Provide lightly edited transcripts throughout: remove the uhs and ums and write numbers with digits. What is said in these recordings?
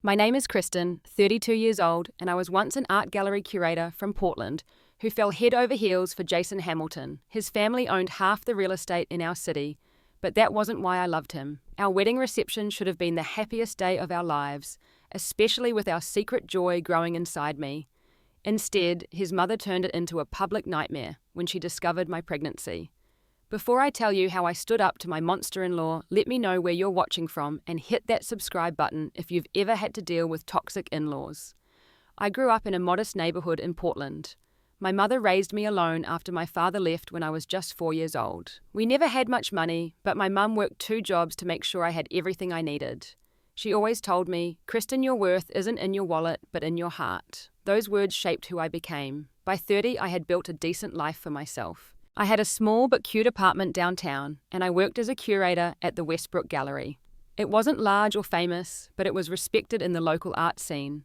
My name is Kristen, 32 years old, and I was once an art gallery curator from Portland who fell head over heels for Jason Hamilton. His family owned half the real estate in our city, but that wasn't why I loved him. Our wedding reception should have been the happiest day of our lives, especially with our secret joy growing inside me. Instead, his mother turned it into a public nightmare when she discovered my pregnancy. Before I tell you how I stood up to my monster-in-law, let me know where you're watching from and hit that subscribe button if you've ever had to deal with toxic in-laws. I grew up in a modest neighborhood in Portland. My mother raised me alone after my father left when I was just 4 years old. We never had much money, but my mum worked 2 jobs to make sure I had everything I needed. She always told me, "Kristen, your worth isn't in your wallet, but in your heart." Those words shaped who I became. By 30, I had built a decent life for myself. I had a small but cute apartment downtown, and I worked as a curator at the Westbrook Gallery. It wasn't large or famous, but it was respected in the local art scene.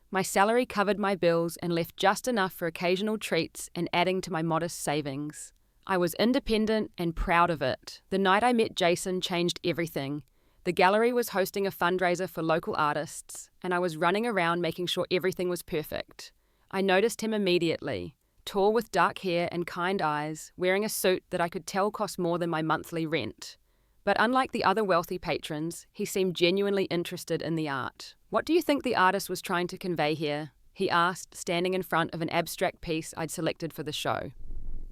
My salary covered my bills and left just enough for occasional treats and adding to my modest savings. I was independent and proud of it. The night I met Jason changed everything. The gallery was hosting a fundraiser for local artists, and I was running around making sure everything was perfect. I noticed him immediately. Tall with dark hair and kind eyes, wearing a suit that I could tell cost more than my monthly rent. But unlike the other wealthy patrons, he seemed genuinely interested in the art. "What do you think the artist was trying to convey here?" he asked, standing in front of an abstract piece I'd selected for the show.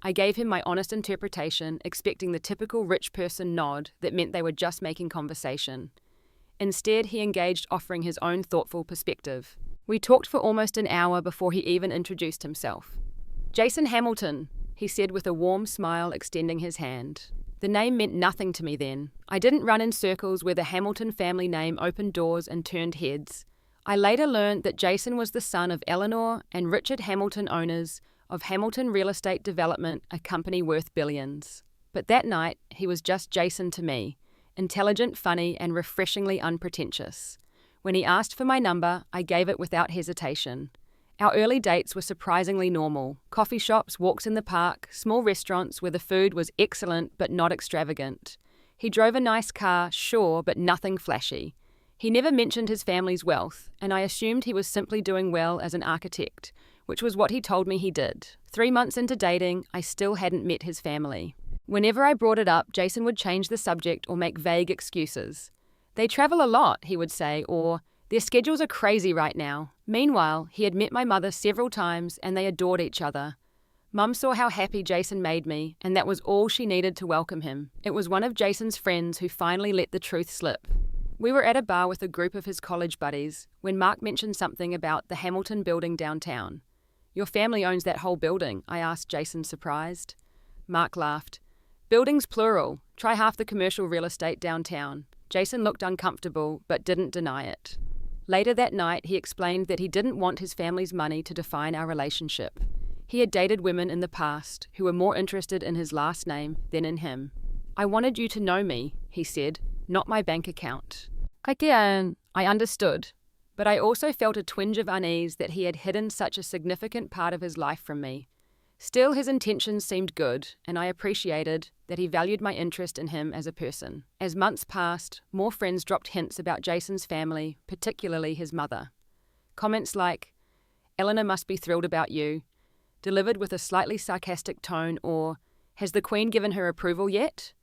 I gave him my honest interpretation, expecting the typical rich person nod that meant they were just making conversation. Instead, he engaged, offering his own thoughtful perspective. We talked for almost an hour before he even introduced himself. "Jason Hamilton," he said with a warm smile, extending his hand. The name meant nothing to me then. I didn't run in circles where the Hamilton family name opened doors and turned heads. I later learned that Jason was the son of Eleanor and Richard Hamilton, owners of Hamilton Real Estate Development, a company worth billions. But that night, he was just Jason to me, intelligent, funny, and refreshingly unpretentious. When he asked for my number, I gave it without hesitation. Our early dates were surprisingly normal. Coffee shops, walks in the park, small restaurants where the food was excellent but not extravagant. He drove a nice car, sure, but nothing flashy. He never mentioned his family's wealth, and I assumed he was simply doing well as an architect, which was what he told me he did. 3 months into dating, I still hadn't met his family. Whenever I brought it up, Jason would change the subject or make vague excuses. "They travel a lot," he would say, or "their schedules are crazy right now." Meanwhile, he had met my mother several times and they adored each other. Mum saw how happy Jason made me, and that was all she needed to welcome him. It was one of Jason's friends who finally let the truth slip. We were at a bar with a group of his college buddies when Mark mentioned something about the Hamilton building downtown. "Your family owns that whole building?" I asked Jason, surprised. Mark laughed. "Buildings plural. Try half the commercial real estate downtown." Jason looked uncomfortable, but didn't deny it. Later that night, he explained that he didn't want his family's money to define our relationship. He had dated women in the past who were more interested in his last name than in him. "I wanted you to know me," he said, "not my bank account." Again, I understood, but I also felt a twinge of unease that he had hidden such a significant part of his life from me. Still, his intentions seemed good, and I appreciated that he valued my interest in him as a person. As months passed, more friends dropped hints about Jason's family, particularly his mother. Comments like, "Eleanor must be thrilled about you," delivered with a slightly sarcastic tone, or, "Has the Queen given her approval yet?"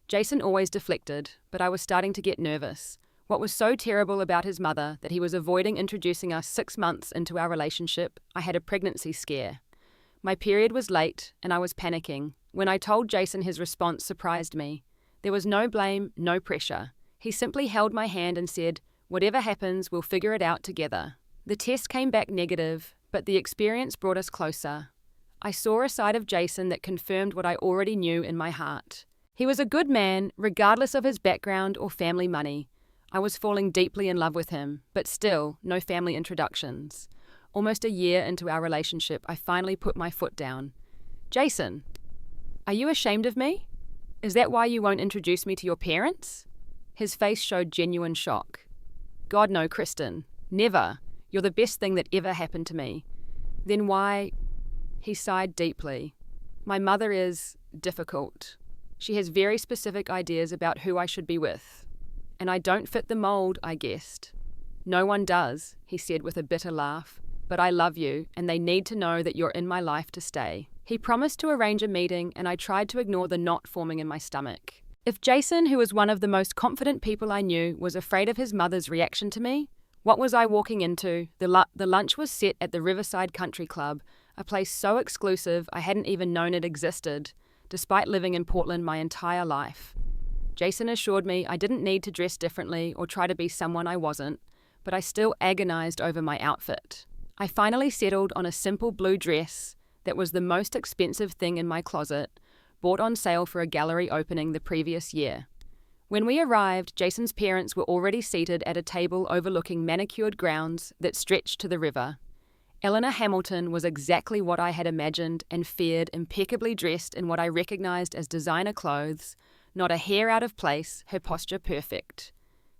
Jason always deflected, but I was starting to get nervous. What was so terrible about his mother that he was avoiding introducing us 6 months into our relationship? I had a pregnancy scare. My period was late, and I was panicking. When I told Jason, his response surprised me. There was no blame, no pressure. He simply held my hand and said, "Whatever happens, we'll figure it out together." The test came back negative, but the experience brought us closer. I saw a side of Jason that confirmed what I already knew in my heart. He was a good man, regardless of his background or family money. I was falling deeply in love with him, but still, no family introductions. Almost a year into our relationship, I finally put my foot down. "Jason, are you ashamed of me? Is that why you won't introduce me to your parents?" His face showed genuine shock. "God, no, Kristen. Never. You're the best thing that ever happened to me." "Then why?" He sighed deeply. "My mother is difficult. She has very specific ideas about who I should be with. And I don't fit the mold," I guessed. No one does, he said with a bitter laugh. But I love you, and they need to know that you're in my life to stay. He promised to arrange a meeting, and I tried to ignore the knot forming in my stomach. If Jason, who was one of the most confident people I knew, was afraid of his mother's reaction to me, what was I walking into? The lunch was set at the Riverside Country Club, a place so exclusive I hadn't even known it existed, despite living in Portland my entire life. Jason assured me I didn't need to dress differently or try to be someone I wasn't, but I still agonized over my outfit. I finally settled on a simple blue dress that was the most expensive thing in my closet, bought on sale for a gallery opening the previous year. When we arrived, Jason's parents were already seated at a table overlooking manicured grounds that stretched to the river. Eleanor Hamilton was exactly what I had imagined and feared, impeccably dressed in what I recognized as designer clothes, not a hair out of place, her posture perfect.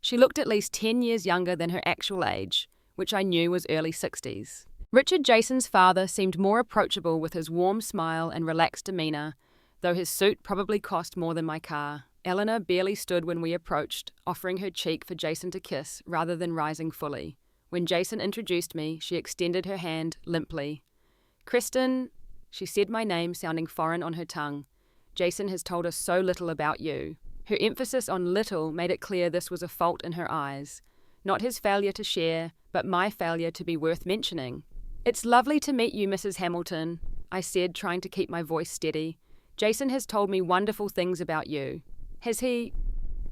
She looked at least 10 years younger than her actual age, which I knew was early 60s. Richard, Jason's father, seemed more approachable with his warm smile and relaxed demeanor, though his suit probably cost more than my car. Eleanor barely stood when we approached, offering her cheek for Jason to kiss rather than rising fully. When Jason introduced me, she extended her hand limply. "Kristen," she said my name sounding foreign on her tongue. "Jason has told us so little about you." Her emphasis on little made it clear this was a fault in her eyes. Not his failure to share, but my failure to be worth mentioning. "It's lovely to meet you, Mrs. Hamilton," I said, trying to keep my voice steady. "Jason has told me wonderful things about you." "Has he?"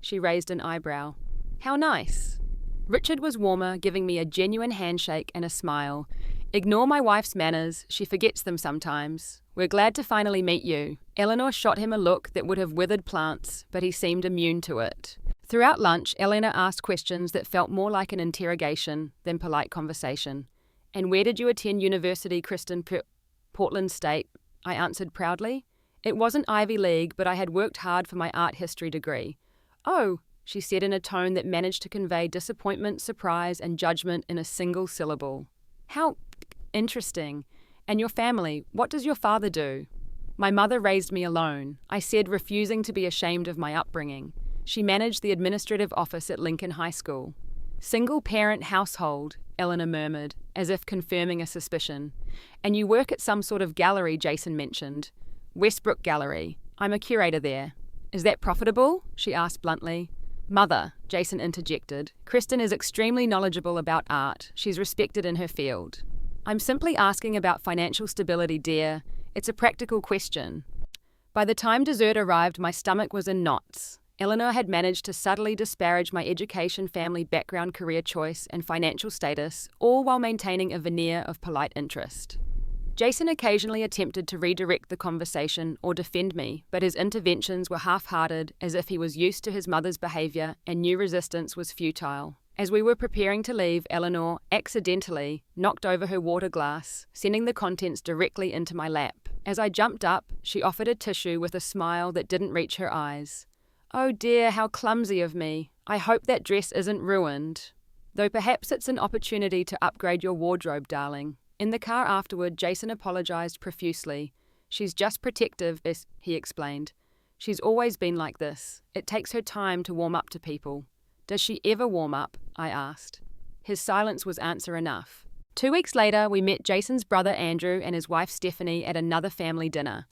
She raised an eyebrow. "How nice." Richard was warmer, giving me a genuine handshake and a smile. "Ignore my wife's manners, she forgets them sometimes. We're glad to finally meet you." Eleanor shot him a look that would have withered plants, but he seemed immune to it. Throughout lunch, Eleanor asked questions that felt more like an interrogation than polite conversation. "And where did you attend university, Kristen?" "Portland State," I answered proudly. It wasn't Ivy League, but I had worked hard for my art history degree. "Oh," she said in a tone that managed to convey disappointment, surprise, and judgment in a single syllable. "How interesting. And your family, what does your father do?" "My mother raised me alone," I said, refusing to be ashamed of my upbringing. "She managed the administrative office at Lincoln High School." "Single-parent household," Eleanor murmured, as if confirming a suspicion. "And you work at some sort of gallery Jason mentioned." "Westbrook Gallery. I'm a curator there." "Is that profitable?" she asked bluntly. "Mother," Jason interjected. "Kristen is extremely knowledgeable about art. She's respected in her field." "I'm simply asking about financial stability, dear. It's a practical question." By the time dessert arrived, my stomach was in knots. Eleanor had managed to subtly disparage my education, family background, career choice, and financial status, all while maintaining a veneer of polite interest. Jason occasionally attempted to redirect the conversation or defend me, but his interventions were half-hearted, as if he was used to his mother's behavior and knew resistance was futile. As we were preparing to leave, Eleanor, accidentally, knocked over her water glass, sending the contents directly into my lap. As I jumped up, she offered a tissue with a smile that didn't reach her eyes. "Oh dear, how clumsy of me. I hope that dress isn't ruined. Though perhaps it's an opportunity to upgrade your wardrobe, darling." In the car afterward, Jason apologized profusely. "She's just protective," he explained. "She's always been like this. It takes her time to warm up to people." "Does she ever warm up?" I asked. His silence was answer enough. 2 weeks later, we met Jason's brother Andrew and his wife Stephanie at another family dinner.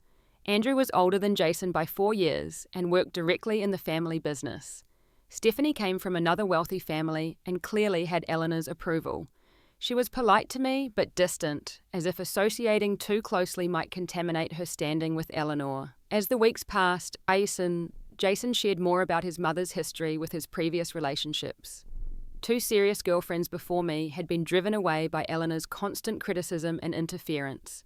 Andrew was older than Jason by 4 years and worked directly in the family business. Stephanie came from another wealthy family and clearly had Eleanor's approval. She was polite to me, but distant, as if associating too closely might contaminate her standing with Eleanor. As the weeks passed, Jason shared more about his mother's history with his previous relationships. 2 serious girlfriends before me had been driven away by Eleanor's constant criticism and interference.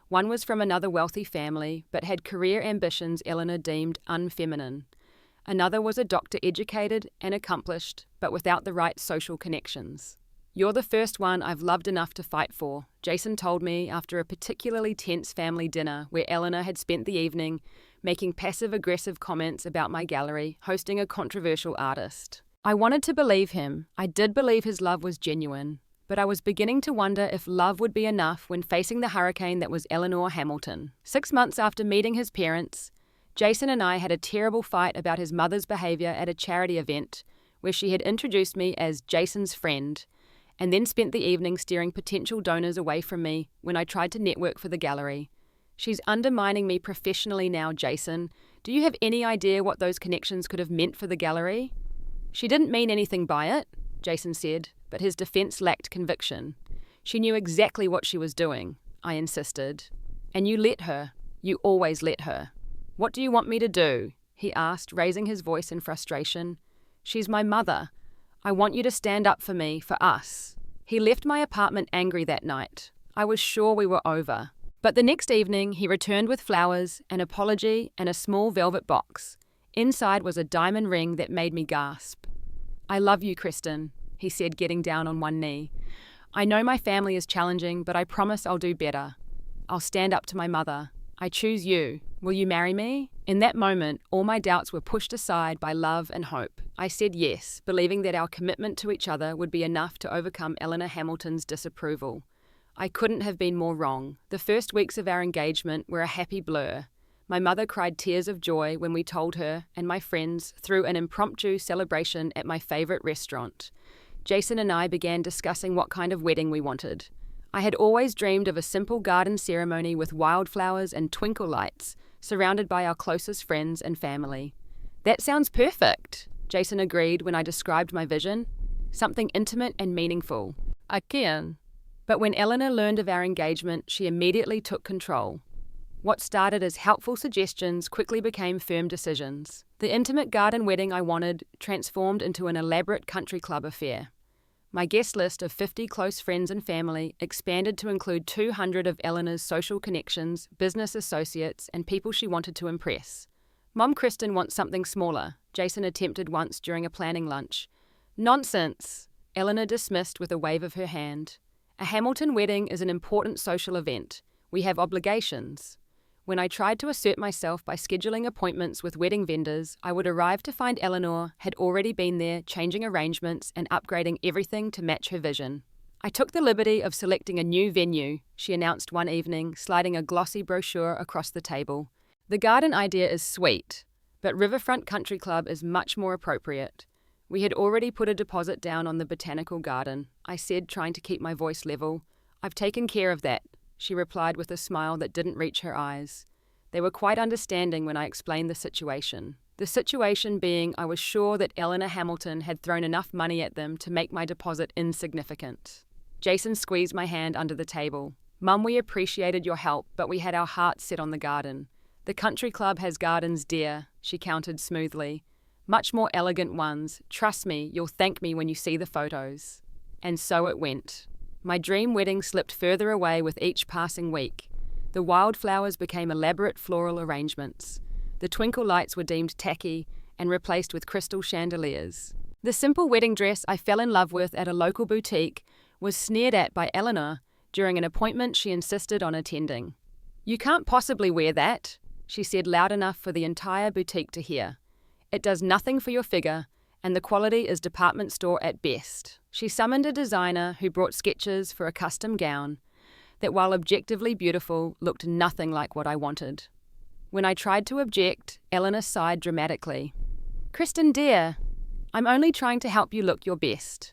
One was from another wealthy family, but had career ambitions Eleanor deemed unfeminine. Another was a doctor, educated and accomplished, but without the right social connections. "You're the first one I've loved enough to fight for," Jason told me after a particularly tense family dinner where Eleanor had spent the evening making passive-aggressive comments about my gallery, hosting a controversial artist. I wanted to believe him. I did believe his love was genuine, but I was beginning to wonder if love would be enough when facing the hurricane that was Eleanor Hamilton. 6 months after meeting his parents, Jason and I had a terrible fight about his mother's behavior at a charity event where she had introduced me as Jason's friend. and then spent the evening steering potential donors away from me when I tried to network for the gallery. She's undermining me professionally now, Jason. Do you have any idea what those connections could have meant for the gallery? She didn't mean anything by it, Jason said, but his defense lacked conviction. She knew exactly what she was doing, I insisted. And you let her. You always let her. What do you want me to do? He asked, raising his voice in frustration. She's my mother. I want you to stand up for me, for us. He left my apartment angry that night. I was sure we were over. But the next evening, he returned with flowers, an apology, and a small velvet box. Inside was a diamond ring that made me gasp. I love you, Kristen, he said, getting down on one knee. I know my family is challenging, but I promise I'll do better. I'll stand up to my mother. I choose you. Will you marry me? In that moment, all my doubts were pushed aside by love and hope. I said yes, believing that our commitment to each other would be enough to overcome Eleanor Hamilton's disapproval. I couldn't have been more wrong. The first weeks of our engagement were a happy blur. My mother cried tears of joy when we told her and my friends through an impromptu celebration at my favorite restaurant. Jason and I began discussing what kind of wedding we wanted. I had always dreamed of a simple garden ceremony with wildflowers and twinkle lights, surrounded by our closest friends and family. That sounds perfect, Jason agreed when I described my vision. Something intimate and meaningful. Again. But when Eleanor learned of our engagement, she immediately took control. What started as helpful suggestions quickly became firm decisions. The intimate garden wedding I wanted transformed into an elaborate country club affair. My guest list of 50 close friends and family expanded to include 200 of Eleanor's social connections, business associates, and people she wanted to impress. Mom Kristen wants something smaller, Jason attempted once during a planning lunch. Nonsense, Eleanor dismissed with a wave of her hand. A Hamilton wedding is an important social event. We have obligations. When I tried to assert myself by scheduling appointments with wedding vendors, I would arrive to find Eleanor had already been there changing arrangements and upgrading everything to match her vision. I took the liberty of selecting a new venue, she announced one evening, sliding a glossy brochure across the table. The garden idea is sweet, but Riverfront Country Club is much more appropriate. We had already put a deposit down on the botanical garden, I said, trying to keep my voice level. I've taken care of that, she replied with a smile that didn't reach her eyes. They were quite understanding when I explained the situation. The situation being I was sure that Eleanor Hamilton had thrown enough money at them to make my deposit insignificant. Jason squeezed my hand under the table. Mum, we appreciated your help, but we had our hearts set on the garden. The country club has gardens, dear, she countered smoothly. Much more elegant ones. Trust me, you'll thank me when you see the photos. And so it went. My dream wedding slipped further away with each passing week. The wildflowers became elaborate floral arrangements. The twinkle lights were deemed tacky and replaced with crystal chandeliers. The simple wedding dress I fell in love with at a local boutique was sneered at by Eleanor during an appointment she insisted on attending. You can't possibly wear that, she said loud enough for the entire boutique to hear. It does nothing for your figure, and the quality is department store at best. She summoned a designer who brought sketches for a custom gown that, while objectively beautiful, looked nothing like what I wanted. When I tried to object, Eleanor sighed dramatically. Kristen, dear, I'm only trying to help you look your best.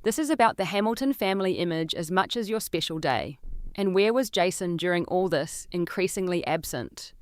This is about the Hamilton family image as much as your special day. And where was Jason during all this, increasingly absent?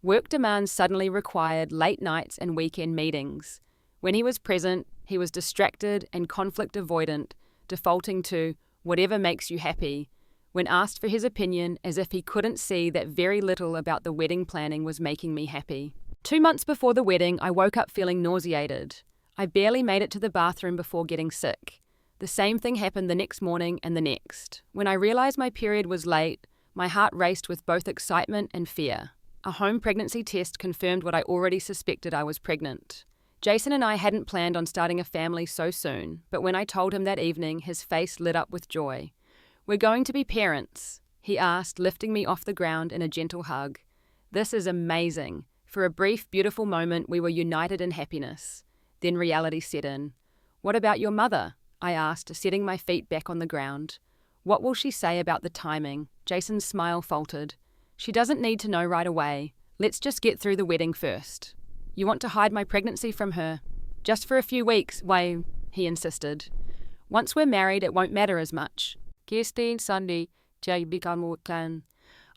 Work demands suddenly required late nights and weekend meetings. When he was present, he was distracted and conflict avoidant, defaulting to whatever makes you happy, when asked for his opinion as if he couldn't see that very little about the wedding planning was making me happy. 2 months before the wedding, I woke up feeling nauseated. I barely made it to the bathroom before getting sick. The same thing happened the next morning and the next. When I realized my period was late, my heart raced with both excitement and fear. A home pregnancy test confirmed what I already suspected: I was pregnant. Jason and I hadn't planned on starting a family so soon, but when I told him that evening, his face lit up with joy. We're going to be parents, he asked, lifting me off the ground in a gentle hug. This is amazing. For a brief, beautiful moment, we were united in happiness. Then reality set in. What about your mother? I asked, setting my feet back on the ground. What will she say about the timing? Jason's smile faltered. She doesn't need to know right away. Let's just get through the wedding first. You want to hide my pregnancy from her? Just for a few weeks, why, he insisted. Once we're married, it won't matter as much. I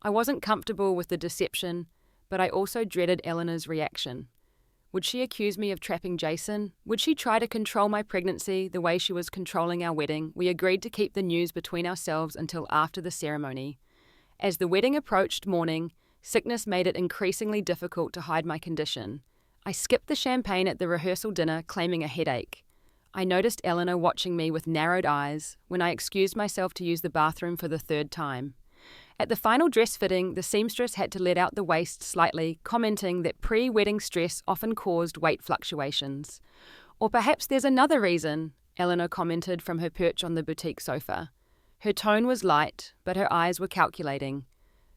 wasn't comfortable with the deception, but I also dreaded Eleanor's reaction. Would she accuse me of trapping Jason? Would she try to control my pregnancy the way she was controlling our wedding? We agreed to keep the news between ourselves until after the ceremony. As the wedding approached morning, sickness made it increasingly difficult to hide my condition. I skipped the champagne at the rehearsal dinner, claiming a headache. I noticed Eleanor watching me with narrowed eyes when I excused myself to use the bathroom for the third time. At the final dress fitting, the seamstress had to let out the waist slightly, commenting that pre-wedding stress often caused weight fluctuations. Or perhaps there's another reason, Eleanor commented from her perch on the boutique sofa. Her tone was light, but her eyes were calculating.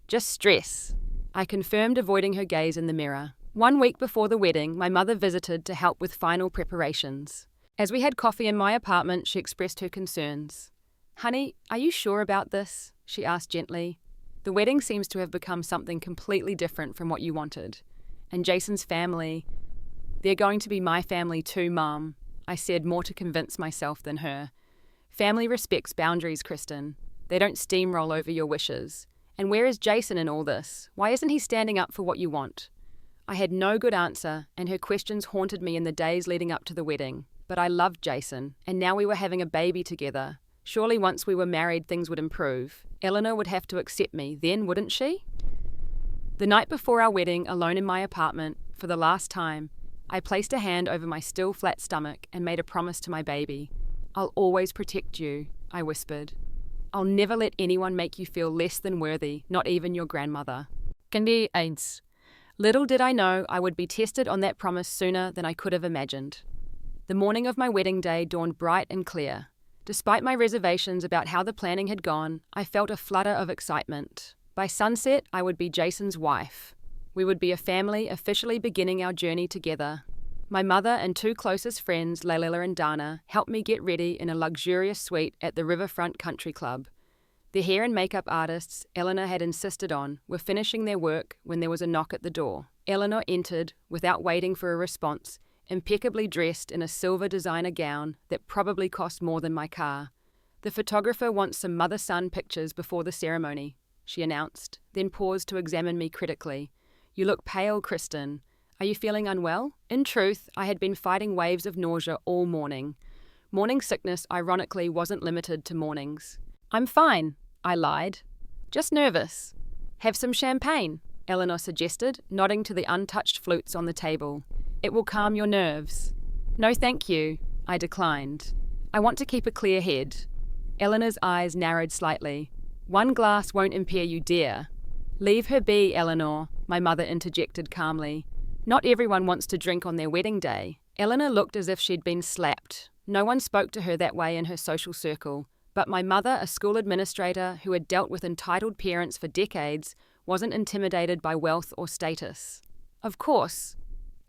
Just stress, I confirmed, avoiding her gaze in the mirror. 1 week before the wedding, my mother visited to help with final preparations. As we had coffee in my apartment, she expressed her concerns. "Honey, are you sure about this?" she asked gently. "The wedding seems to have become something completely different from what you wanted. And Jason's family, they're going to be my family too, Mom," I said, more to convince myself than her. "Family respects boundaries, Kristen. They don't steamroll over your wishes. And where is Jason in all this? Why isn't he standing up for what you want?" I had no good answer, and her questions haunted me in the days leading up to the wedding. But I loved Jason, and now we were having a baby together. Surely once we were married, things would improve. Eleanor would have to accept me then, wouldn't she? The night before our wedding, alone in my apartment, for the last time, I placed a hand over my still flat stomach and made a promise to my baby. "I'll always protect you," I whispered. "I'll never let anyone make you feel less than worthy, not even your grandmother." Kandi 1. Little did I know I would be tested on that promise sooner than I could have imagined. The morning of my wedding day dawned bright and clear. Despite my reservations about how the planning had gone, I felt a flutter of excitement. By sunset, I would be Jason's wife. We would be a family officially beginning our journey together. My mother and 2 closest friends, Layla and Dana, helped me get ready in a luxurious suite at the Riverfront Country Club. The hair and makeup artists Eleanor had insisted on were finishing their work when there was a knock at the door. Eleanor entered, without waiting for a response, impeccably dressed in a silver designer gown that probably cost more than my car. "The photographer wants some mother-son pictures before the ceremony," she announced, then paused to examine me critically. "You look pale, Kristen. Are you feeling unwell?" In truth, I had been fighting waves of nausea all morning. Morning sickness, ironically, wasn't limited to mornings. "I'm fine," I lied. "Just nervous." "Have some champagne," Eleanor suggested, nodding to the untouched flutes on the table. "It will calm your nerves." "No, thank you," I declined. "I want to keep a clear head." Eleanor's eyes narrowed slightly. "1 glass won't impair you, dear." "Leave her be, Eleanor," my mother interjected calmly. "Not everyone wants to drink on their wedding day." Eleanor looked as if she'd been slapped. No one spoke to her that way in her social circle, but my mother, a school administrator who had dealt with entitled parents for decades, wasn't intimidated by wealth or status. "Of course."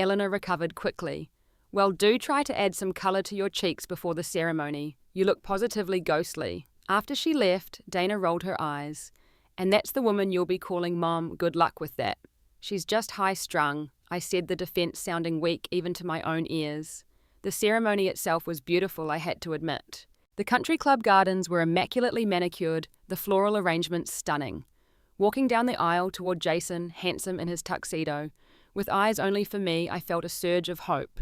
Eleanor recovered quickly. "Well, do try to add some colour to your cheeks before the ceremony. You look positively ghostly." After she left, Dana rolled her eyes. "And that's the woman you'll be calling Mom. Good luck with that." "She's just high-strung," I said, the defence sounding weak even to my own ears. The ceremony itself was beautiful, I had to admit. The country club gardens were immaculately manicured, the floral arrangements stunning. Walking down the aisle toward Jason, handsome in his tuxedo, with eyes only for me, I felt a surge of hope.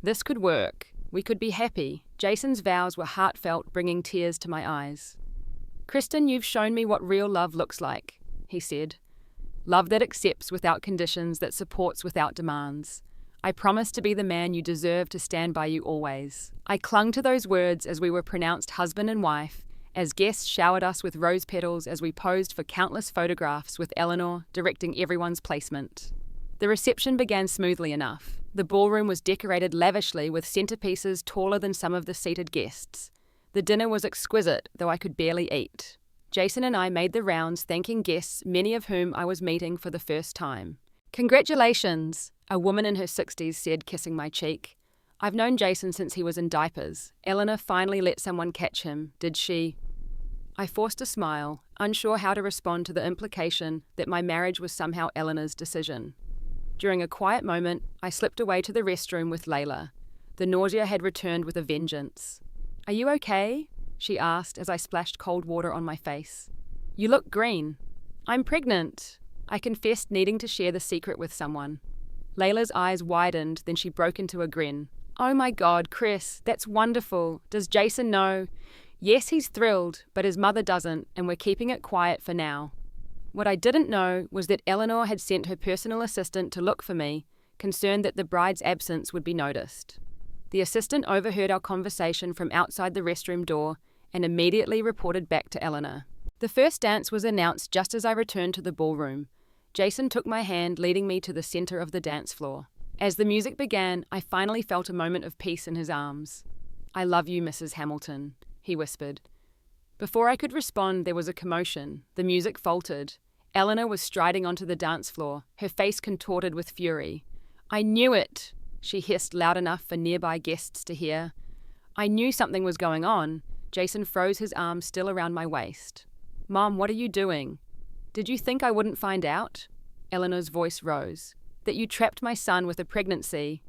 This could work. We could be happy. Jason's vows were heartfelt, bringing tears to my eyes. "Kristen, you've shown me what real love looks like," he said. "Love that accepts without conditions, that supports without demands. I promise to be the man you deserve, to stand by you always." I clung to those words as we were pronounced husband and wife, as guests showered us with rose petals as we posed for countless photographs with Eleanor directing everyone's placement. The reception began smoothly enough. The ballroom was decorated lavishly with centerpieces taller than some of the seated guests. The dinner was exquisite, though I could barely eat. Jason and I made the rounds, thanking guests, many of whom I was meeting for the first time. "Congratulations," a woman in her 60s said, kissing my cheek. "I've known Jason since he was in diapers. Eleanor finally let someone catch him, did she?" I forced a smile, unsure how to respond to the implication that my marriage was somehow Eleanor's decision. During a quiet moment, I slipped away to the restroom with Layla. The nausea had returned with a vengeance. "Are you okay?" she asked as I splashed cold water on my face. You look green. I'm pregnant, I confessed, needing to share the secret with someone. Layla's eyes widened, then she broke into a grin. Oh my God, Chris, that's wonderful. Does Jason know? Yes, he's thrilled, but his mother doesn't, and we're keeping it quiet for now. What I didn't know was that Eleanor had sent her personal assistant to look for me, concerned that the bride's absence would be noticed. The assistant overheard our conversation from outside the restroom door and immediately reported back to Eleanor. The first dance was announced just as I returned to the ballroom. Jason took my hand, leading me to the center of the dance floor. As the music began, I finally felt a moment of peace in his arms. I love you, Mrs. Hamilton, he whispered. Before I could respond, there was a commotion. The music faltered. Eleanor was striding onto the dance floor, her face contorted with fury. I knew it, she hissed loud enough for nearby guests to hear. I knew something was going on. Jason froze, his arms still around my waist. Mom, what are you doing? Did you think I wouldn't find out? Eleanor's voice rose. That you trapped my son with a pregnancy.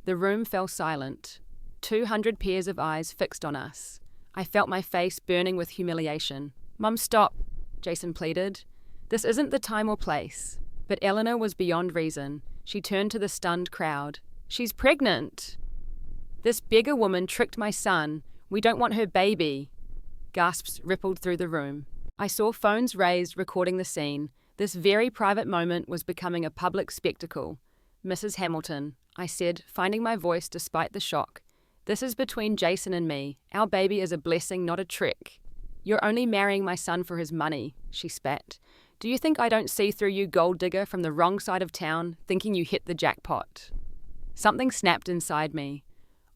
The room fell silent. 200 pairs of eyes fixed on us. I felt my face burning with humiliation. Mum, stop, Jason pleaded. This isn't the time or place. But Eleanor was beyond reason. She turned to the stunned crowd. She's pregnant. This beggar woman tricked my son. We don't want her baby. Gasps rippled through the room. I saw phones raised, recording the scene. This very private moment was becoming a public spectacle. Mrs. Hamilton, I said, finding my voice despite the shock. This is between Jason and me. Our baby is a blessing, not a trick. You're only marrying my son for his money, she spat. Do you think I don't see through you, gold digger from the wrong side of town, thinking you hit the jackpot? Something snapped inside me.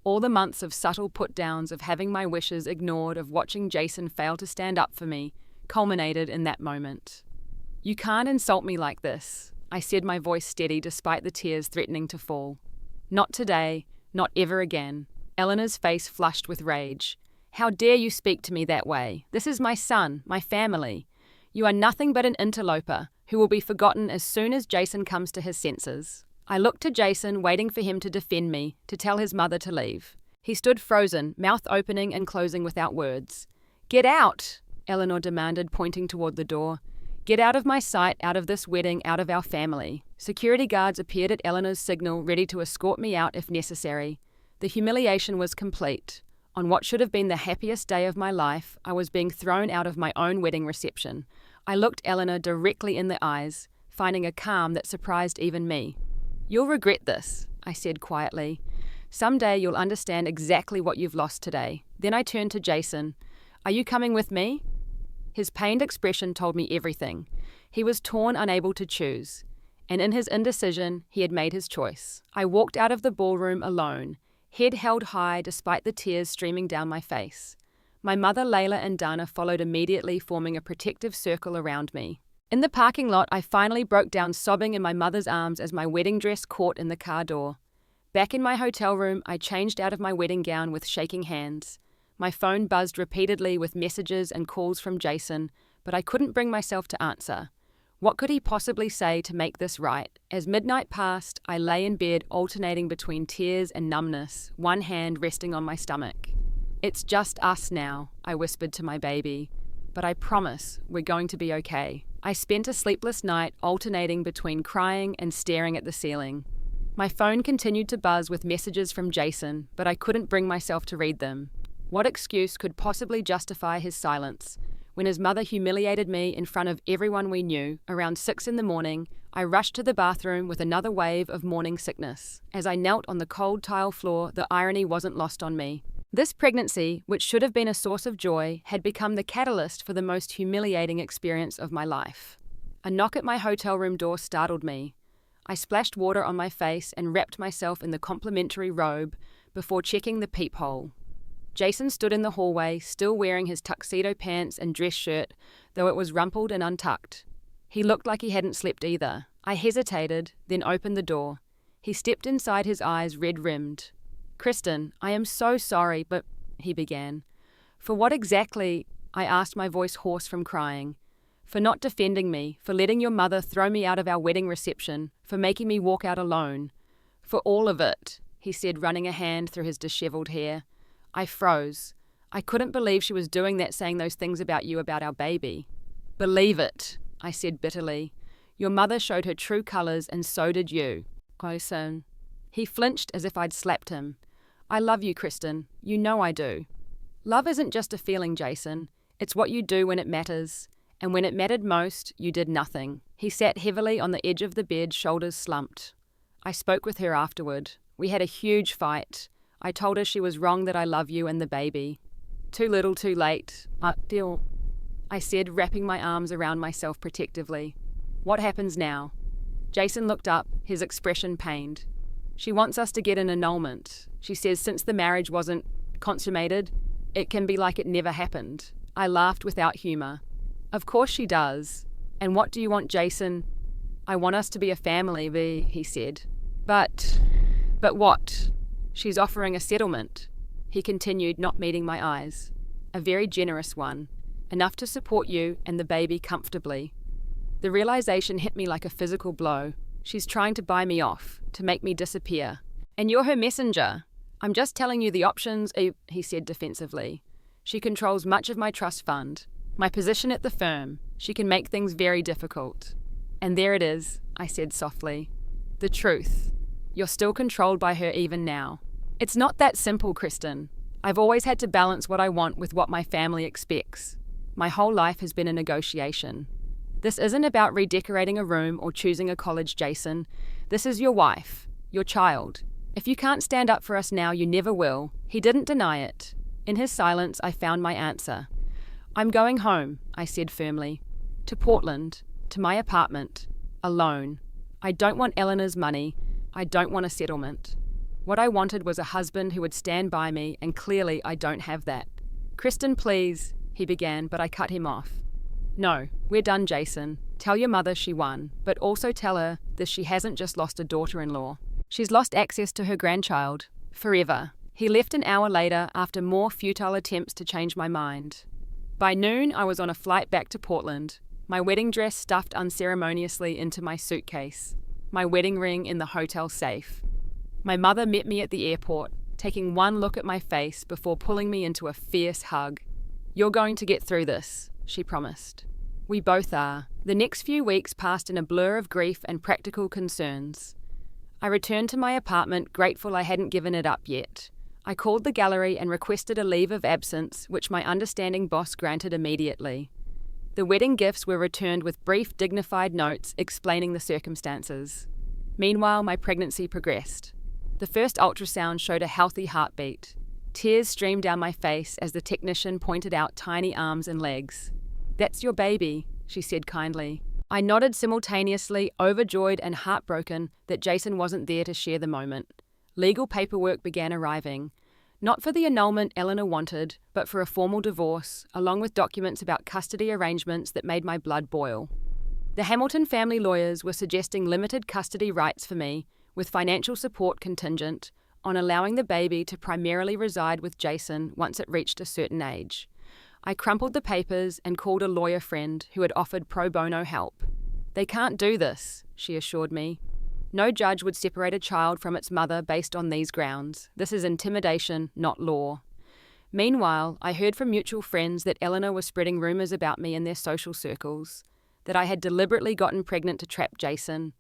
All the months of subtle put-downs, of having my wishes ignored, of watching Jason fail to stand up for me, culminated in that moment. You can't insult me like this, I said, my voice steady despite the tears threatening to fall. Not today, not ever again. Eleanor's face flushed with rage. How dare you speak to me that way? This is my son, my family. You are nothing but an interloper who will be forgotten as soon as Jason comes to his senses. I looked to Jason, waiting for him to defend me, to tell his mother to leave. He stood frozen, mouth opening and closing without words. Get out, Eleanor demanded, pointing toward the door. Get out of my sight, out of this wedding, out of our family. Security guards appeared at Eleanor's signal, ready to escort me out if necessary. The humiliation was complete. On what should have been the happiest day of my life, I was being thrown out of my own wedding reception. I looked Eleanor directly in the eyes, finding a calm that surprised even me. You'll regret this, I said quietly. Someday you'll understand exactly what you've lost today. Then I turned to Jason. Are you coming with me? His pained expression told me everything. He was torn, unable to choose. And in his indecision, he had made his choice. I walked out of the ballroom alone, head held high despite the tears streaming down my face. My mother, Layla, and Dana followed immediately, forming a protective circle around me. In the parking lot, I finally broke down, sobbing in my mother's arms as my wedding dress caught in the car door. Back in my hotel room, I changed out of my wedding gown with shaking hands. My phone buzzed repeatedly with messages and calls from Jason, but I couldn't bring myself to answer. What could he possibly say to make this right? As midnight passed, I lay in bed, alternating between tears and numbness, one hand resting on my stomach. It's just us now, I whispered to my baby. But I promise we're going to be okay. I spent a sleepless night, alternating between crying and staring at the ceiling. My phone continued to buzz with messages from Jason, but I couldn't bring myself to read them. What excuse could possibly justify his silence? When his mother humiliated me in front of everyone we knew, around 6 a.m, I rushed to the bathroom with another wave of morning sickness. As I knelt on the cold tile floor, the irony wasn't lost on me. This pregnancy, which should have been a source of joy, had become the catalyst for the most humiliating experience of my life. A knock at my hotel room door startled me. I splashed water on my face and wrapped myself in the complimentary robe before checking the peephole. Jason stood in the hallway, still wearing his tuxedo pants and dress shirt, though it was rumpled and untucked. He looked like he hadn't slept either. I hesitated, then opened the door. He stepped inside, his eyes red-rimmed. "Kristen, I am so sorry, but," he began. "For what exactly?" I asked, my voice hoarse from crying. "For not defending me, for letting your mother throw me out of our wedding reception, for making me walk out alone. For all of it," he said, running a hand through his disheveled hair. I froze. I couldn't believe she was doing that, saying those things about you, about our baby. Believe it, I said bitterly. Your mother showed her true colours, and so did you. Jason. He flinched as if I'd slapped him. I love you, Kristen. You know I do. Love isn't just a feeling, Jason. It's what you do when it matters. And when it mattered most, you did nothing. He sat heavily on the edge of the bed, shoulders slumped. I spoke with her afterward. We had a huge fight. I told her she was wrong, that I love you and the baby. Too little, too late. I said, wrapping my arms around myself protectively. What happens now? Jason looked up, his expression pained. She wants us to get an annulment. She says since the marriage wasn't consummated, it can be like it never happened. I laughed without humour. Of course she does. And what do you want, Jason? I want us to be a family, he said. But what? She's offering a settlement. He continued, not meeting my eyes. A very generous one. Enough to support you and the baby comfortably. The realization hit me like a physical blow. She's trying to buy me off, to make me disappear. And you're her messenger. I'm just telling you the options, he said defensively. She controls much of my trust fund, my position at the firm. She can make things very difficult. And there it is, I said softly. The truth. You're still controlled by her even now. It's not that simple, Kristen. I've always had to balance what I want with what my family expects. My whole life has been a negotiation. This isn't about redecorating a room or choosing a college, Jason. This is your wife, your child. If you can't stand up for us now, you never will. He didn't deny it. In his silence, I found my answer. I'm going home, I said firmly. To Portland, to my apartment, alone. I don't want Eleanor's money. I don't want a settlement. What I wanted was a husband who would stand by me, and clearly I don't have that. Kristen, please, he began, but I cut him off. No, we're done, Jason. Tell your mother she won, but also tell her that she hasn't just lost a daughter-in-law. She's lost access to her grandchild. Forever. He left an hour later after more futile attempts to change my mind. By noon, I was on a flight back to Portland, my wedding dress stuffed unceremoniously into my suitcase, my wedding ring in the hotel safe. My mother met me at the airport, taking one look at my face before pulling me into a fierce hug. You're going to get through this, she promised. We both are. The next few weeks passed in a blur of grief and practical concerns. I returned to my apartment, grateful I hadn't given it up yet. I called the gallery and requested a leave of absence, which my understanding boss granted immediately. The wedding gifts were returned with brief, dignified notes explaining the circumstances. Meanwhile, my pregnancy progressed. The first ultrasound showed a healthy heartbeat. Tears streamed down my face as the technician pointed out tiny arms and legs. That's your baby, she said kindly. I nodded simultaneously, overjoyed and heartbroken that Jason wasn't there to share the moment. Legal paperwork began arriving. Not for the annulment Eleanor wanted, but for a formal divorce, along with documents about custody arrangements that made my blood boil. The Hamilton family lawyers were suggesting limited custody rights for me, with financial support contingent on allowing the baby to primarily reside with Jason once it reached a certain age. I crumpled the papers and called a lawyer friend who had offered pro bono help. They can't do this, she assured me. No judge would separate a child from its mother based on these grounds. This is intimidation, not law. Meanwhile, I heard from mutual friends that Eleanor was spreading rumours about me in their social circles, that I had deliberately gotten pregnant to trap Jason,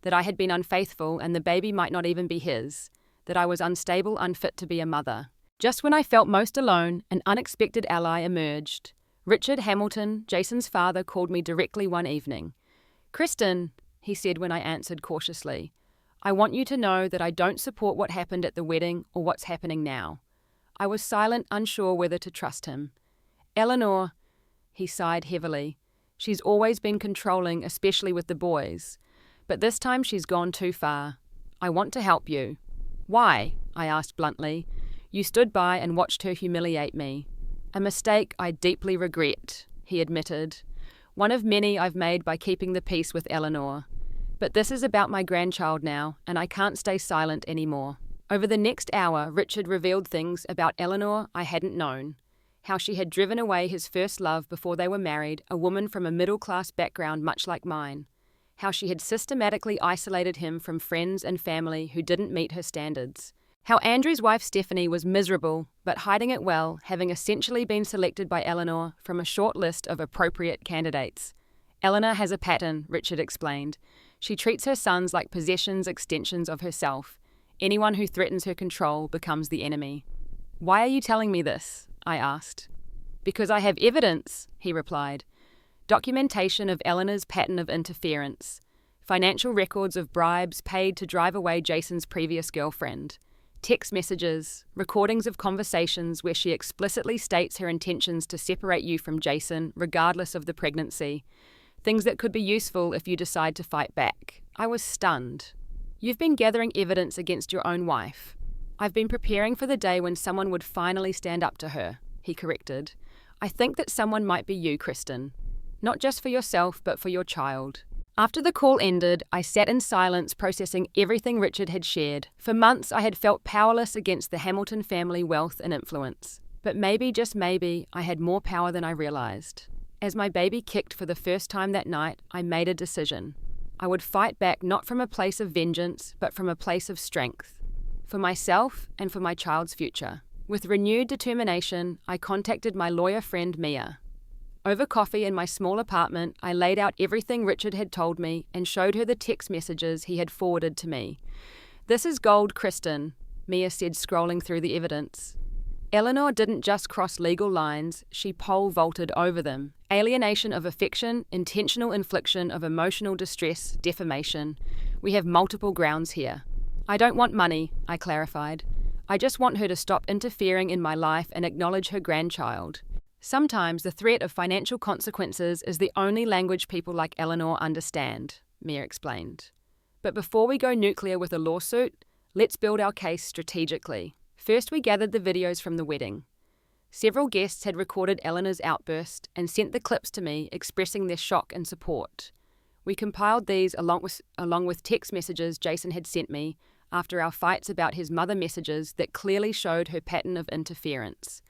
that I had been unfaithful and the baby might not even be his, that I was unstable, unfit to be a mother. Just when I felt most alone, an unexpected ally emerged. Richard Hamilton, Jason's father, called me directly one evening. Kristen, he said when I answered cautiously, I want you to know that I don't support what happened at the wedding or what's happening now. I was silent, unsure whether to trust him. Eleanor, he sighed heavily. She's always been controlling, especially with the boys. But this time she's gone too far. I want to help you. Why? I asked bluntly. You stood by and watched her humiliate me. A mistake I deeply regret, he admitted. One of many I've made by keeping the peace with Eleanor. But this is about my grandchild now, and I can't stay silent anymore. Over the next hour, Richard revealed things about Eleanor I hadn't known. How she had driven away his first love before they were married, a woman from a middle-class background much like mine. How she had systematically isolated him from friends and family who didn't meet her standards. How Andrew's wife Stephanie was miserable, but hiding it well, having essentially been selected by Eleanor from a short list of appropriate candidates. Eleanor has a pattern, Richard explained. She treats her sons like possessions, extensions of herself. Anyone who threatens her control becomes the enemy. Why are you telling me this? I asked. Because I have evidence, he replied. Documentation of Eleanor's pattern of interference. Financial records of bribes paid to drive away Jason's previous girlfriend. Text messages, recordings of conversations where she explicitly states her intentions to separate you from Jason regardless of the pregnancy. Things that could be useful if you decide to fight back. I was stunned. You've been gathering evidence against your own wife. I've been preparing for the day when someone would finally stand up to her, he corrected. I think that someone might be you, Kristen. Not just for yourself, but for your child. After the call ended, I sat in silence processing everything Richard had shared. For months, I had felt powerless against the Hamilton family wealth and influence. But maybe, just maybe, I had more power than I realized. As my baby kicked for the first time that night, I made a decision. I would fight back not from a place of vengeance, but from a place of strength. For myself and for my child's future. With renewed determination, I contacted my lawyer friend Mia. Over coffee in my small apartment, I laid out everything Richard had told me and showed her the text messages he had forwarded to me. This is gold, Kristen, Mia said, scrolling through the evidence. Eleanor didn't just cross legal lines, she pole vaulted over them. Alienation of affection, intentional infliction of emotional distress, defamation. We have multiple grounds here. I don't want money, I clarified. I just want her to stop interfering in my life and acknowledge her grandchild. Sometimes the threat of financial consequences is the only language people like Eleanor understand, Mia explained. But before we go nuclear with a lawsuit, let's build our case strategically. First, we gathered the videos from the wedding. Several guests had recorded Eleanor's outburst and sent the clips to me expressing their shock and support. We compiled these along with text messages Jason had sent me after our fights about his mother messages that clearly showed her pattern of interference.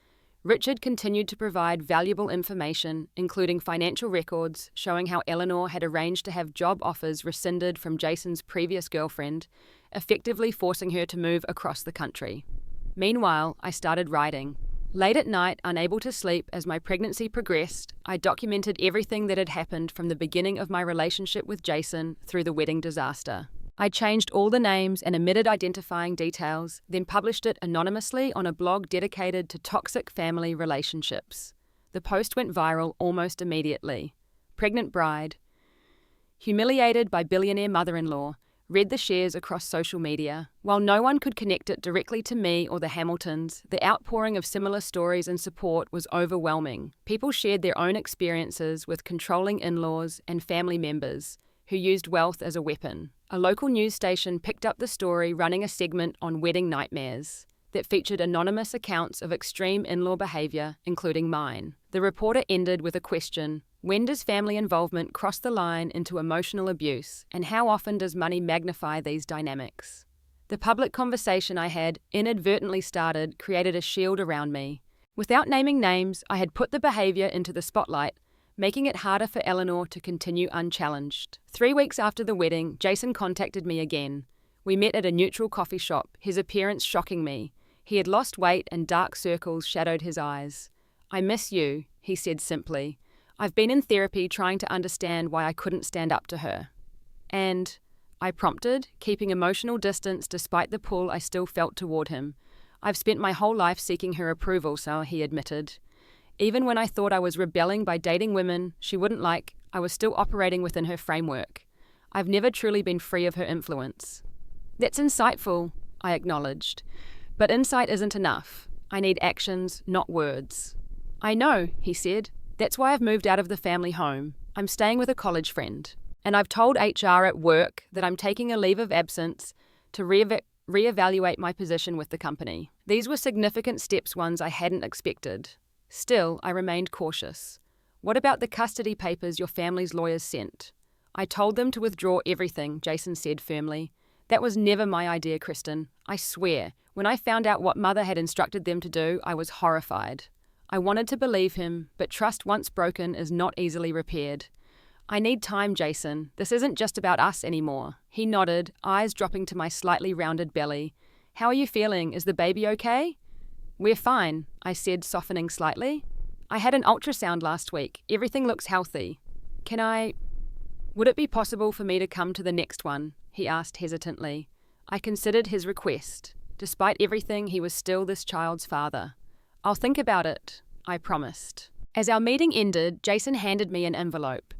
Richard continued to provide valuable information, including financial records showing how Eleanor had arranged to have job offers rescinded from Jason's previous girlfriend, effectively forcing her to move across the country. Meanwhile, I started writing. Late at night, unable to sleep as my pregnancy progressed, I documented everything that had happened from the beginning of my relationship with Jason through the wedding disaster. I changed all the names and omitted identifying details, then published it anonymously on a blog dedicated to toxic family relationships. The post went viral almost immediately. Pregnant bride, humiliated by billionaire mother-in-law, read the shares across social media. While no one could connect it directly to me or the Hamiltons, the outpouring of similar stories and support was overwhelming. People shared their own experiences with controlling in-laws and family members who used wealth as a weapon. A local news station picked up the story, running a segment on wedding nightmares that featured anonymous accounts of extreme in-law behavior, including mine. The reporter ended with a question: when does family involvement cross the line into emotional abuse, and how often does money magnify these dynamics? The public conversation I had inadvertently started created a shield around me. Without naming names, I had put the behavior into the spotlight, making it harder for Eleanor to continue unchallenged. 3 weeks after the wedding, Jason contacted me again. We met at a neutral coffee shop, his appearance shocking me. He had lost weight and dark circles shadowed his eyes. I miss you, he said simply. I've been in therapy trying to understand why I couldn't stand up to her. And, I prompted, keeping emotional distance despite the pull I still felt toward him. I've spent my whole life seeking her approval, so he admitted. Even when I thought I was rebelling by dating women she wouldn't like, I was still operating within her framework. I've never truly been free of her influence. That's insightful, I acknowledged. But insight isn't enough. I need actions, not words. I know, he said. That's why I've moved out of the family home. I'm staying with a college friend. And I've told HR at work that I'm taking a leave of absence to reevaluate my position with the company. These were significant steps, ones I hadn't expected. Still, I remained cautious. What about the custody papers your family's lawyers sent? I told them to withdraw everything, Jason said firmly. That was never my idea, Kristen. I swear. When I found out what Mother had instructed them to do, I was horrified. I wanted to believe him, but trust once broken is not easily repaired. I need time, Jason. This isn't just about us anymore. He nodded, eyes dropping to my slightly rounded belly. "How are you feeling? Is the baby okay?" "We're fine," I said, softening slightly. "I had an ultrasound last week. Everything looks healthy. Would it be possible for me to come to the next one?" he asked hesitantly. I considered his request. Despite everything, he was still this child's father. "I'll think about it," I promised. As our meeting ended, Jason handed me an envelope.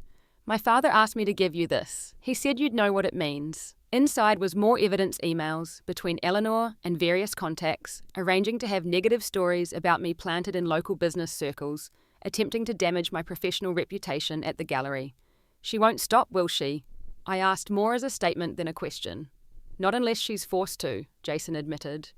"My father asked me to give you this. He said you'd know what it means." Inside was more evidence emails between Eleanor and various contacts, arranging to have negative stories about me planted in local business circles, attempting to damage my professional reputation at the gallery. "She won't stop, will she?" I asked more as a statement than a question. "Not unless she's forced to," Jason admitted.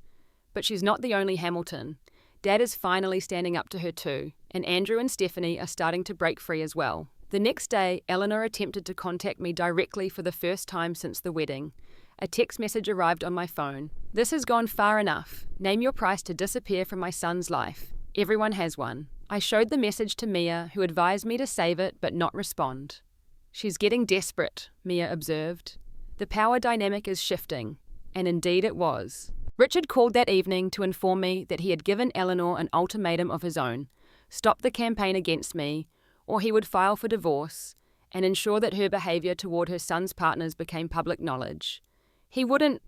"But she's not the only Hamilton. Dad is finally standing up to her too, and Andrew and Stephanie are starting to break free as well." The next day, Eleanor attempted to contact me directly for the first time since the wedding. A text message arrived on my phone. "This has gone far enough. Name your price to disappear from my son's life. Everyone has one." I showed the message to Mia, who advised me to save it but not respond. "She's getting desperate," Mia observed. "The power dynamic is shifting." And indeed it was. Richard called that evening to inform me that he had given Eleanor an ultimatum of his own: stop the campaign against me, or he would file for divorce and ensure that her behaviour toward her son's partners became public knowledge. "He wouldn't,"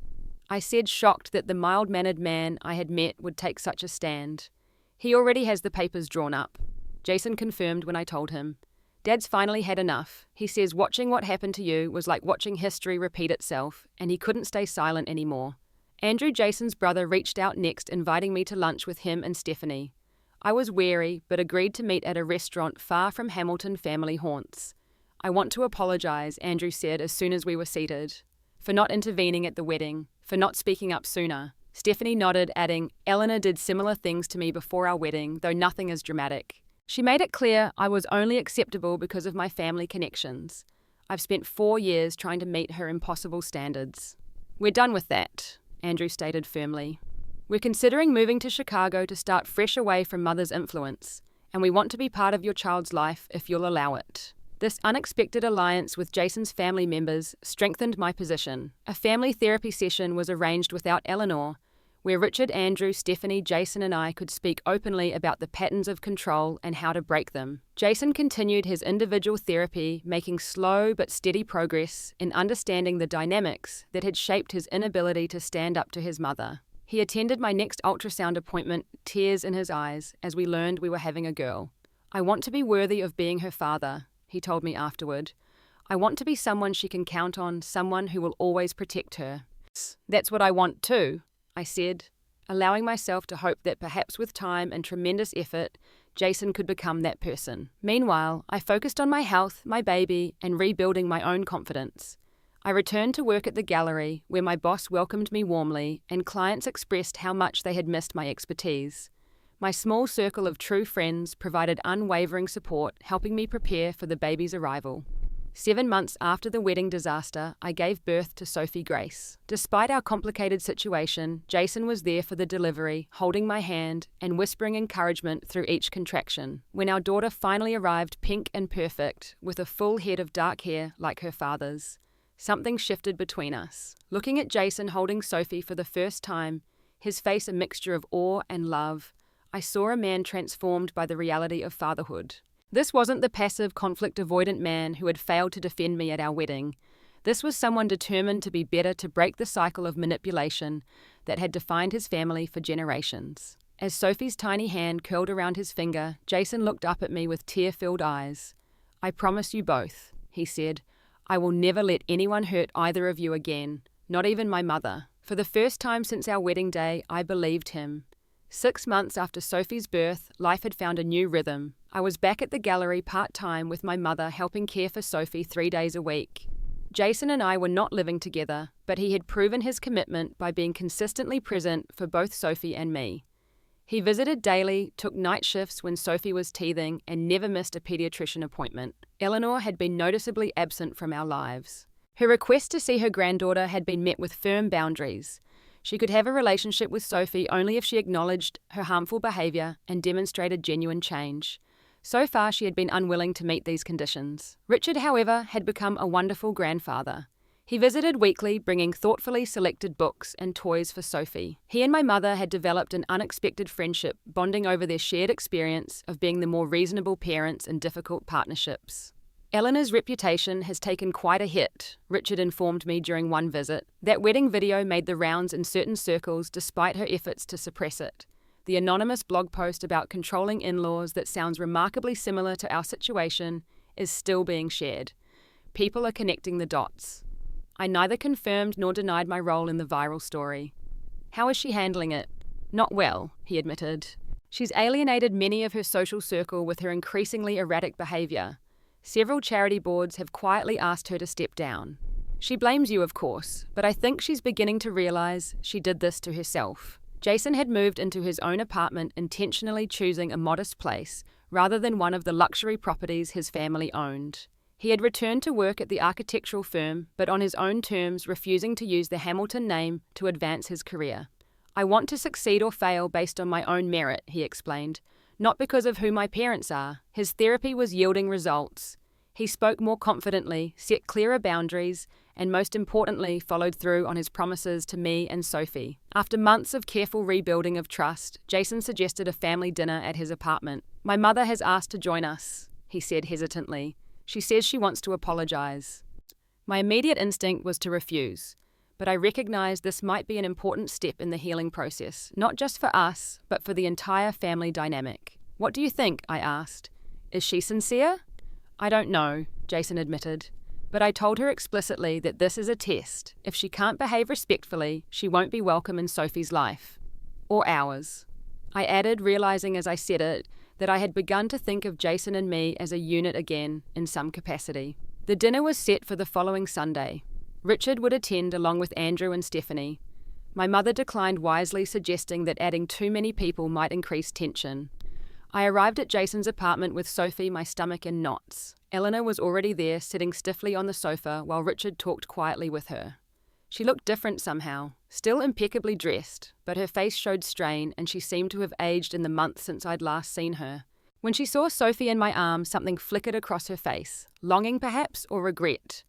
I said, shocked that the mild-mannered man I had met would take such a stand. "He already has the papers drawn up," Jason confirmed when I told him. "Dad's finally had enough. He says watching what happened to you was like watching history repeat itself, and he couldn't stay silent anymore." Andrew, Jason's brother, reached out next, inviting me to lunch with him and Stephanie. I was wary, but agreed to meet at a restaurant far from Hamilton family haunts. "I want to apologise," Andrew said as soon as we were seated, "for not intervening at the wedding, for not speaking up sooner." Stephanie nodded, adding, "Eleanor did similar things to me before our wedding, though nothing as dramatic. She made it clear I was only acceptable because of my family connections. I've spent 4 years trying to meet her impossible standards." "We're done with that," Andrew stated firmly. "We're considering moving to Chicago to start fresh away from Mother's influence, and we want to be part of your child's life if you'll allow it." This unexpected alliance with Jason's family members strengthened my position. A family therapy session was arranged without Eleanor, where Richard, Andrew, Stephanie, Jason and I could speak openly about the patterns of control and how to break them. Jason continued his individual therapy, making slow but steady progress in understanding the dynamics that had shaped his inability to stand up to his mother. He attended my next ultrasound appointment, tears in his eyes, as we learned we were having a girl. "I want to be worthy of being her father," he told me afterward. "I want to be someone she can count on, someone who will always protect her." "That's what I want too," I said, allowing myself to hope that perhaps with time and tremendous effort, Jason could become that person. Meanwhile, I focused on my health, my baby, and rebuilding my own confidence. I returned to work at the gallery, where my boss welcomed me warmly, and clients expressed how much they had missed my expertise. My small circle of true friends provided unwavering support, helping me prepare for the baby's arrival. 7 months after the wedding disaster, I gave birth to Sophie Grace. Despite our complicated situation, Jason was there for the delivery, holding my hand and whispering encouragement through each contraction. When our daughter finally arrived, pink and perfect, with a full head of dark hair like her father's, something shifted between us. Looking at Jason holding Sophie for the first time, his face a mixture of awe and love, I saw a man transformed by the reality of fatherhood. This wasn't the passive, conflict-avoidant man who had failed to defend me at our wedding. This was someone determined to be better, to break the cycle of manipulation that had defined his family for generations. As Sophie's tiny hand curled around his finger, Jason looked up at me with tear-filled eyes. "I promise you both," he said, "I will never let anyone hurt either of you again, not even my mother." For the first time since our wedding day, I believed him. 6 months after Sophie's birth, life had found a new rhythm. I was back at the gallery part-time with my mother, helping care for Sophie 3 days a week. Jason and I were not living together, but he had proven his commitment by being consistently present for both Sophie and me. He visited daily, took night shifts when Sophie was teething, and never missed a pediatrician appointment. Eleanor had been noticeably absent from our lives. Her request to see her granddaughter had been met with firm boundaries. She could have a relationship with Sophie only if she acknowledged her harmful behaviour and demonstrated genuine change. So far, she had been unwilling to meet these conditions. Richard, however, had become a wonderful grandfather. He visited weekly, bringing thoughtfully selected books and toys for Sophie. He and my mother had developed an unexpected friendship, bonding over their shared experience of being the more reasonable parents in difficult partnerships. Eleanor's reputation has taken quite a hit, Richard informed me during one visit. That wedding video made the rounds in certain circles despite her efforts to suppress it. The anonymous blog post about controlling in-laws that sounds remarkably similar to our situation is still being shared. People are connecting the dots. I neither confirmed nor denied my role in the viral story. How is she handling it? Not well, he admitted. She's alienated many of her social circle with her increasingly erratic behaviour. Several charity boards have quietly asked her to step down. She blames you, of course, but I think she's beginning to realise she did this to herself. Jason had moved into his own apartment, intentionally choosing a modest place rather than one of the luxury properties his family owned. He had returned to work at the architectural firm, but on his own terms, refusing to use the Hamilton name to advance his career. I want to succeed or fail based on my own merit, he explained, not because of who my parents are. His therapy was yielding results. He spoke more confidently, set clearer boundaries, and most importantly, followed through on his promises to me and Sophie. After months of careful rebuilding of trust, Jason suggested a family dinner at his apartment. My mother has asked to join us, he said hesitantly. She says she wants to apologize. My immediate instinct was to refuse, but I recognized this might be an important step in the healing process, not just for us, but for the entire family dynamic. What do you think? I asked. Is she sincere? I don't know, Jason admitted, but I told her explicitly that this is a test. If she can't behave respectfully, she won't be welcome in Sophie's life. Or ours. I added, realizing as I said it, that I had begun to think of Jason and me as a unit again, in some capacity. The dinner was set for the following Sunday. Richard would attend along with Andrew and Stephanie. My mother declined wisely, suggesting that adding too many people might increase tension. I arrived at Jason's apartment with Sophie, my stomach in knots. Eleanor was already there, sitting stiffly on the sofa while Richard talked quietly with her. She looked different somehow, still impeccably dressed, but her face showed strain and she seemed to have aged in the months since I'd last seen her. When she saw Sophie in my arms, something flickered across her face, longing perhaps, or regret.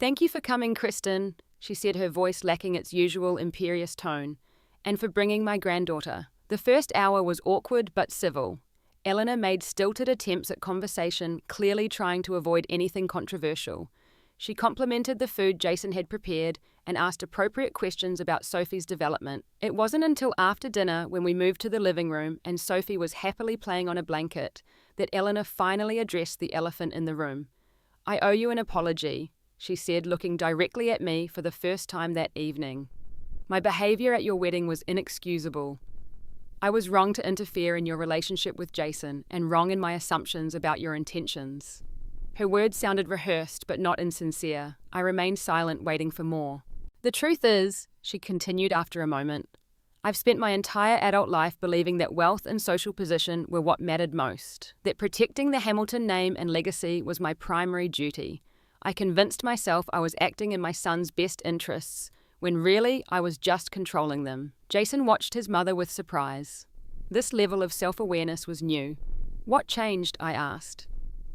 Thank you for coming, Kristen, she said, her voice lacking its usual imperious tone, and for bringing my granddaughter. The first hour was awkward but civil. Eleanor made stilted attempts at conversation, clearly trying to avoid anything controversial. She complimented the food Jason had prepared and asked appropriate questions about Sophie's development. It wasn't until after dinner, when we moved to the living room and Sophie was happily playing on a blanket, that Eleanor finally addressed the elephant in the room. I owe you an apology, she said, looking directly at me for the first time that evening. My behaviour at your wedding was inexcusable. I was wrong to interfere in your relationship with Jason and wrong in my assumptions about your intentions. Her words sounded rehearsed but not insincere. I remained silent, waiting for more. The truth is, she continued after a moment, I've spent my entire adult life believing that wealth and social position were what mattered most, that protecting the Hamilton name and legacy was my primary duty. I convinced myself I was acting in my son's best interests, when really I was just controlling them. Jason watched his mother with surprise. This level of self-awareness was new. What changed? I asked.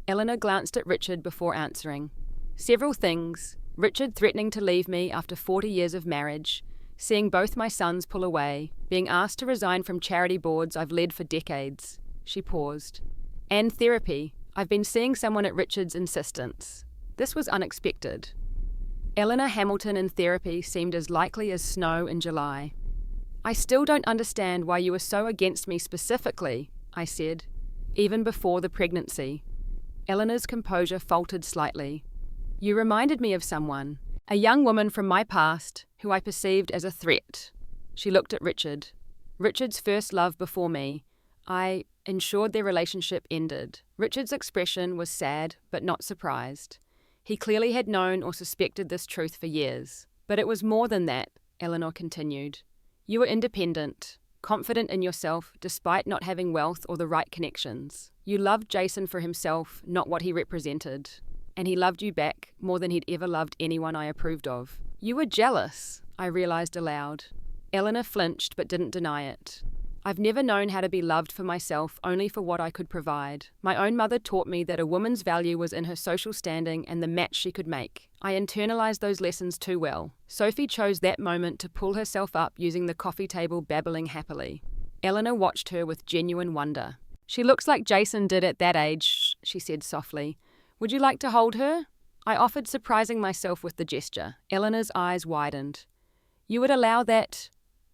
Eleanor glanced at Richard before answering. Several things. Richard threatening to leave me after 40 years of marriage, seeing both my sons pull away, being asked to resign from charity boards I've led for decades. She paused. And therapy. I've been seeing someone at Richard's insistence. This was unexpected. Eleanor Hamilton in therapy seemed as likely as snow in July. I still don't understand why you were so against me specifically, I said, even before the pregnancy. Eleanor's composure faltered slightly. You reminded me of someone, a young woman from my past who I perceived as a threat. She looked at Richard. Richard's first love before me. I ensured their relationship ended. Richard's expression was sad but not surprised. He clearly had known or suspected this truth for years. But it was more than that, Eleanor continued. You were independent, confident in yourself despite not having wealth or the right connections. You loved Jason for himself, not what he represented. And he loved you back more than he'd ever loved anyone I approved of. You were jealous, I realized aloud. Eleanor flinched but didn't deny it. I've never known how to be loved for myself, only for what I could provide. My own mother taught me that a woman's value was in her social standing and the match she could make. I internalized those lessons too well. Sophie chose that moment to pull herself up using the coffee table, babbling happily. Eleanor watched her with genuine wonder. She looks like Jason did at that age, she said softly. Would you like to hold her? I offered, surprising myself with the gesture. Eleanor's eyes widened. You would allow that?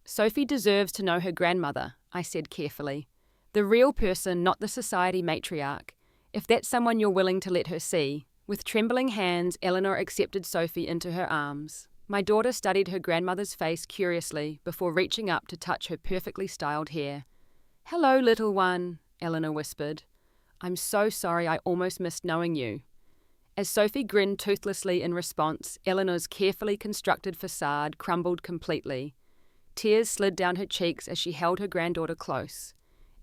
Sophie deserves to know her grandmother, I said carefully. The real person, not the society matriarch. If that's someone you're willing to let her see. With trembling hands, Eleanor accepted Sophie into her arms. My daughter studied her grandmother's face curiously before reaching up to touch her perfectly styled hair. Hello, little one, Eleanor whispered. I'm so sorry, I almost missed knowing you. As Sophie grinned toothlessly in response, Eleanor's carefully constructed facade crumbled completely. Tears slid down her cheeks as she held her granddaughter close.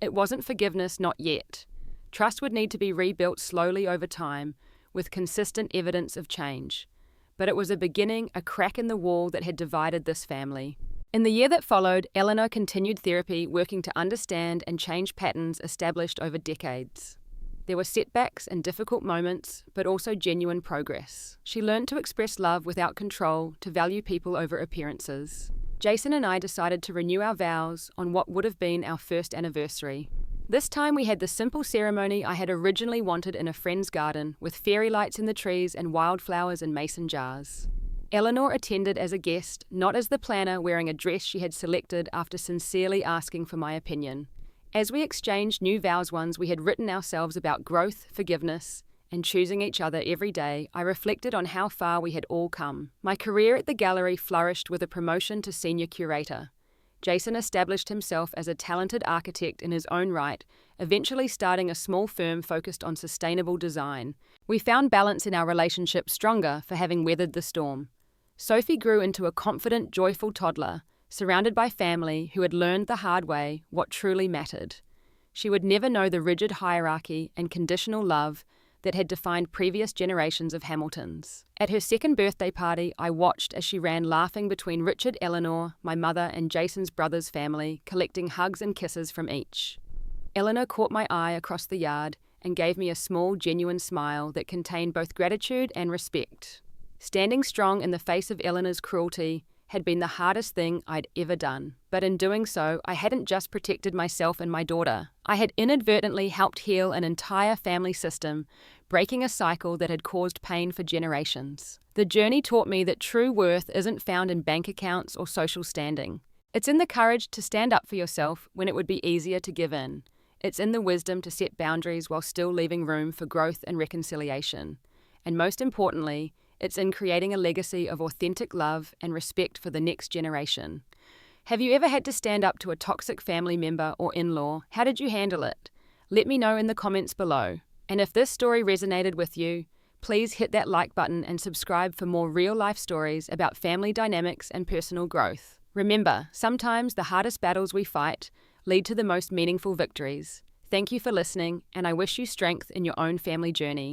It wasn't forgiveness, not yet. Trust would need to be rebuilt slowly over time, with consistent evidence of change. But it was a beginning, a crack in the wall that had divided this family. In the year that followed, Eleanor continued therapy, working to understand and change patterns established over decades. There were setbacks and difficult moments, but also genuine progress. She learned to express love without control, to value people over appearances. Jason and I decided to renew our vows on what would have been our first anniversary. This time we had the simple ceremony I had originally wanted in a friend's garden, with fairy lights in the trees and wildflowers in mason jars. Eleanor attended as a guest, not as the planner, wearing a dress she had selected after sincerely asking for my opinion. As we exchanged new vows, ones we had written ourselves about growth, forgiveness, and choosing each other every day, I reflected on how far we had all come. My career at the gallery flourished with a promotion to senior curator. Jason established himself as a talented architect in his own right, eventually starting a small firm focused on sustainable design. We found balance in our relationship stronger for having weathered the storm. Sophie grew into a confident, joyful toddler, surrounded by family who had learned the hard way what truly mattered. She would never know the rigid hierarchy and conditional love that had defined previous generations of Hamiltons. At her second birthday party, I watched as she ran laughing between Richard, Eleanor, my mother, and Jason's brother's family, collecting hugs and kisses from each. Eleanor caught my eye across the yard and gave me a small, genuine smile that contained both gratitude and respect. Standing strong in the face of Eleanor's cruelty had been the hardest thing I'd ever done. But in doing so, I hadn't just protected myself and my daughter. I had inadvertently helped heal an entire family system, breaking a cycle that had caused pain for generations. The journey taught me that true worth isn't found in bank accounts or social standing. It's in the courage to stand up for yourself when it would be easier to give in. It's in the wisdom to set boundaries while still leaving room for growth and reconciliation. And most importantly, it's in creating a legacy of authentic love and respect for the next generation. Have you ever had to stand up to a toxic family member or in-law? How did you handle it? Let me know in the comments below. And if this story resonated with you, please hit that like button and subscribe for more real-life stories about family dynamics and personal growth. Remember, sometimes the hardest battles we fight lead to the most meaningful victories. Thank you for listening, and I wish you strength in your own family journey.